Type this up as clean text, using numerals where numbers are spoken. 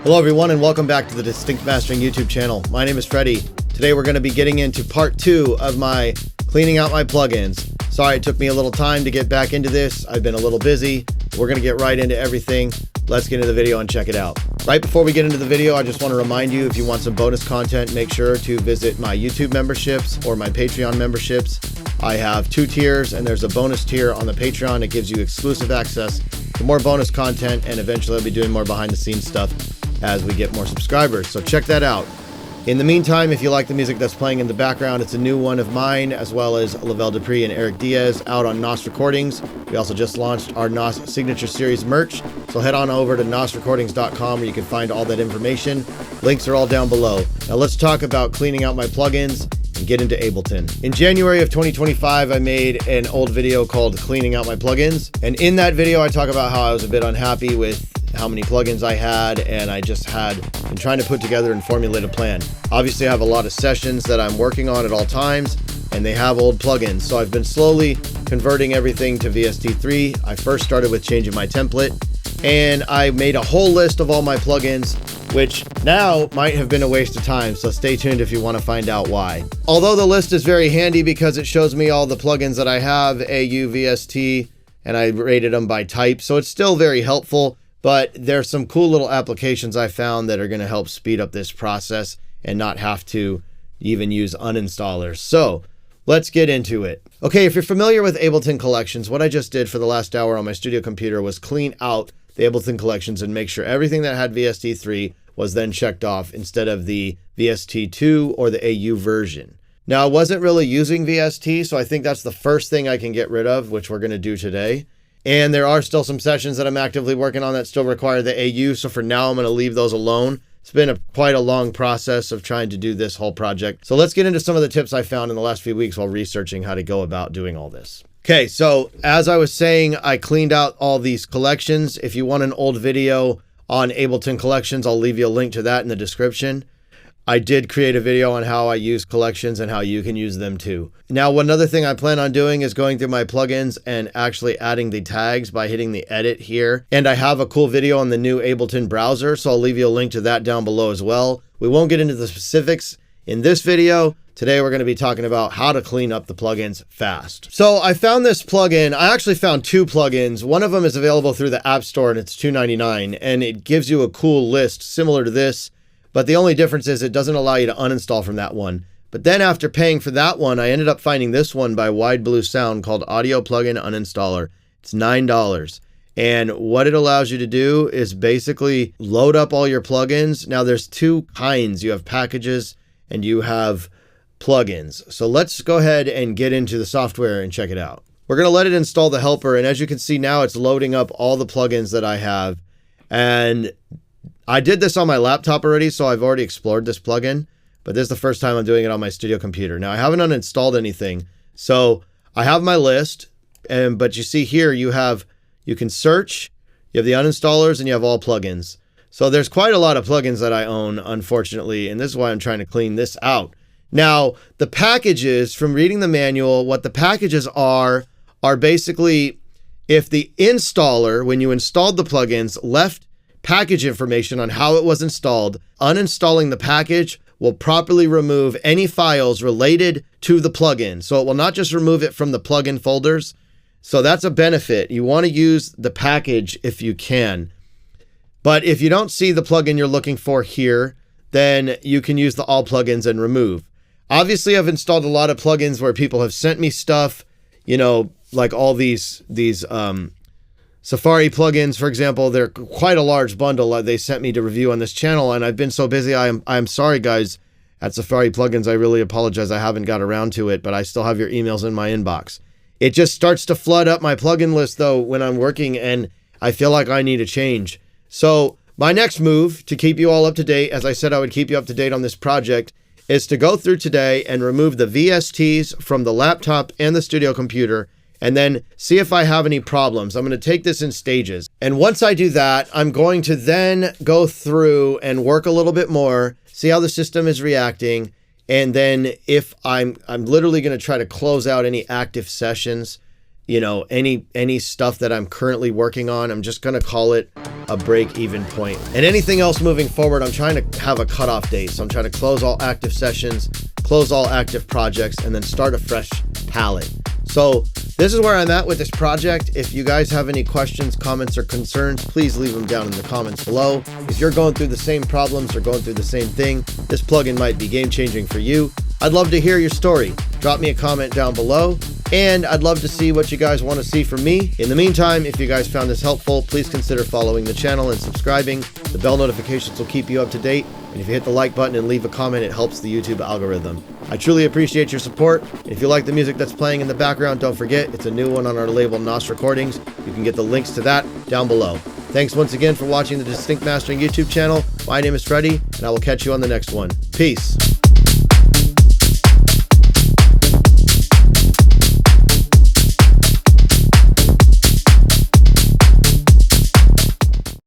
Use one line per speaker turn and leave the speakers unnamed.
Hello everyone and welcome back to the Distinct Mastering YouTube channel. My name is Freddie. Today we're going to be getting into part 2 of my cleaning out my plugins. Sorry it took me a little time to get back into this. I've been a little busy. We're going to get right into everything. Let's get into the video and check it out. Right before we get into the video, I just want to remind you, if you want some bonus content, make sure to visit my YouTube memberships or my Patreon memberships. I have 2 tiers and there's a bonus tier on the Patreon that gives you exclusive access to more bonus content, and eventually I'll be doing more behind the scenes stuff as we get more subscribers, so check that out. In the meantime, if you like the music that's playing in the background, it's a new one of mine, as well as Lavelle, Dupree, and Erick Diaz out on NOS Recordings. We also just launched our NOS Signature Series merch, so head on over to nosrecordings.com where you can find all that information. Links are all down below. Now let's talk about cleaning out my plugins and get into Ableton. In January of 2025, I made an old video called Cleaning Out My Plugins, and in that video I talk about how I was a bit unhappy with how many plugins I had, and I just had been trying to put together and formulate a plan. Obviously I have a lot of sessions that I'm working on at all times, and they have old plugins, so I've been slowly converting everything to VST3. I first started with changing my template, and I made a whole list of all my plugins, which now might have been a waste of time, so stay tuned if you want to find out why. Although the list is very handy because it shows me all the plugins that I have, AU, VST, and I rated them by type, so it's still very helpful. But there's some cool little applications I found that are going to help speed up this process and not have to even use uninstallers. So let's get into it. Okay, if you're familiar with Ableton collections, what I just did for the last hour on my studio computer was clean out the Ableton collections and make sure everything that had VST3 was then checked off instead of the VST2 or the AU version. Now, I wasn't really using VST, so I think that's the first thing I can get rid of, which we're going to do today. And there are still some sessions that I'm actively working on that still require the AU, so for now I'm going to leave those alone. It's been quite a long process of trying to do this whole project. So let's get into some of the tips I found in the last few weeks while researching how to go about doing all this. Okay, so as I was saying, I cleaned out all these collections. If you want an old video on Ableton collections, I'll leave you a link to that in the description. I did create a video on how I use collections and how you can use them too. Now, one other thing I plan on doing is going through my plugins and actually adding the tags by hitting the edit here. And I have a cool video on the new Ableton browser, so I'll leave you a link to that down below as well. We won't get into the specifics in this video. Today, we're going to be talking about how to clean up the plugins fast. So I found this plugin. I actually found 2 plugins. One of them is available through the App Store and it's $2.99, and it gives you a cool list similar to this. But the only difference is it doesn't allow you to uninstall from that one. But then after paying for that one, I ended up finding this one by Wide Blue Sound called Audio Plugin Uninstaller. It's $9. And what it allows you to do is basically load up all your plugins. Now there's 2 kinds. You have packages and you have plugins. So let's go ahead and get into the software and check it out. We're going to let it install the helper. And as you can see now, it's loading up all the plugins that I have. And I did this on my laptop already, so I've already explored this plugin, but this is the first time I'm doing it on my studio computer. Now, I haven't uninstalled anything, so I have my list, but you see here you can search, you have the uninstallers, and you have all plugins. So there's quite a lot of plugins that I own, unfortunately, and this is why I'm trying to clean this out. Now, the packages, from reading the manual, what the packages are basically if the installer, when you installed the plugins, left package information on how it was installed, uninstalling the package will properly remove any files related to the plugin. So it will not just remove it from the plugin folders. So that's a benefit. You want to use the package if you can. But if you don't see the plugin you're looking for here, then you can use the all plugins and remove. Obviously, I've installed a lot of plugins where people have sent me stuff, you know, like all these Safari plugins, for example. They're quite a large bundle they sent me to review on this channel, and I've been so busy. I'm sorry, guys, at Safari plugins. I really apologize. I haven't got around to it, but I still have your emails in my inbox. It just starts to flood up my plugin list, though, when I'm working, and I feel like I need a change. So my next move to keep you all up to date, as I said I would keep you up to date on this project, is to go through today and remove the VSTs from the laptop and the studio computer, and then see if I have any problems. I'm going to take this in stages. And once I do that, I'm going to then go through and work a little bit more, see how the system is reacting. And then if I'm literally going to try to close out any active sessions, you know, any stuff that I'm currently working on. I'm just going to call it a break-even point. And anything else moving forward, I'm trying to have a cutoff date. So I'm trying to close all active sessions, close all active projects, and then start a fresh palette. So this is where I'm at with this project. If you guys have any questions, comments, or concerns, please leave them down in the comments below. If you're going through the same problems or going through the same thing, this plugin might be game-changing for you. I'd love to hear your story. Drop me a comment down below, and I'd love to see what you guys want to see from me. In the meantime, if you guys found this helpful, please consider following the channel and subscribing. The bell notifications will keep you up to date. And if you hit the like button and leave a comment, it helps the YouTube algorithm. I truly appreciate your support. If you like the music that's playing in the background, don't forget, it's a new one on our label NOS Recordings. You can get the links to that down below. Thanks once again for watching the Distinct Mastering YouTube channel. My name is Freddie, and I will catch you on the next one. Peace.